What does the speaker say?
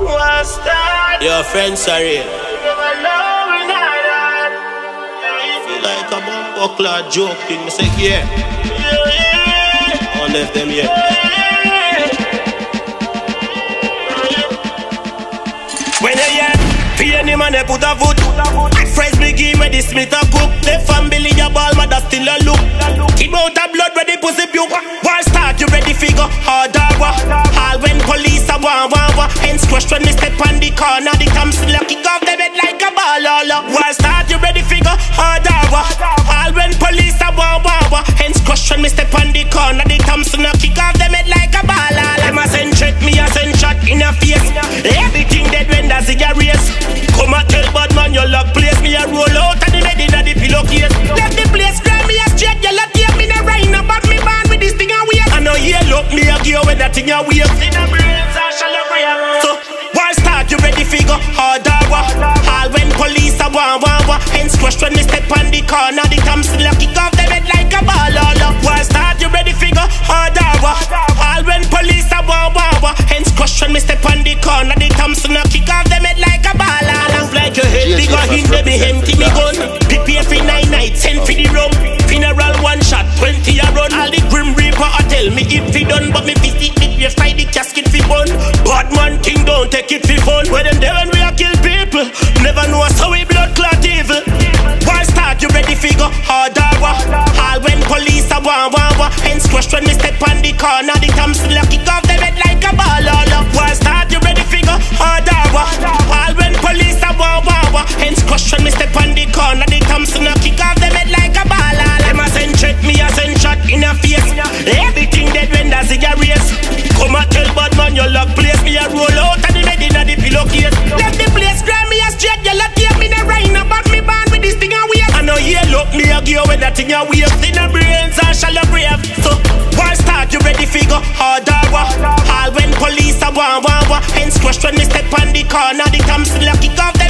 Your friends sorry. Feel like a buckler joking. I say yeah. I left them here. When you hear pay any man they put a foot. Friends me give me this Smith a cook. The family a ball mother still a look. Keep out a blood ready pussy puke. War start you ready figure harder. All when police a wah. Hence crush when me step on the corner. The Thompson lock kick off the bed like a ball. War start you ready figure harder. All when police a wah. Hence crush when me step on the corner. The Thompson lock kick off the bed like a ball. Them a send threat, me a send shot in a face. Everything dead when that's a race. Come a tell bad man your luck place. Me a roll out and the bed in a the pillowcase. Left the place grind me a straight yellow tape. Me no rhyme about me born with this thing a wait. I know you look me a gear when that thing a wait. In a brains I shall agree. So war start you ready figure harder. All when police a wah. Hence crush when me step on the corner. The Thompson lock kick off the bed like a ball. War start you ready figure harder. All when police a wah. Hence crush when me step on the corner. The Thompson lock kick off the bed like a ball. Move like your head bigger him they be empty me gun. Prepare for 9 nights, send for the rum. Funeral 1 shot, 20 a run. All the grim reaper a tell me if he done. But me fist it with tie the casket fi bun. Bad man king don't take it fi fun. When them there when we a kill people. Never know us how we blood clot evil. War start you ready figure harder. All when police a wah. Hence crush when me step on the corner. The Thompson lock kick off the bed like a ball. War start you ready figure harder. All when police a wah. Hence crush when me step on the corner. The Thompson lock kick off the bed like a ball. Them a send threat, me a send shot in a face. Everything dead when that's a race. Come a tell bad man your luck place. Me a roll out and the bed in a the pillowcase. Left the place grind me a straight yellow tape. Me no rhyme about me born with this thing a wait. I know you look me a gear when that thing a wait. In a brains I shall brave. So war start you ready figure harder. All when police a wah. Hence crush when me step on the corner. The Thompson lock kick off the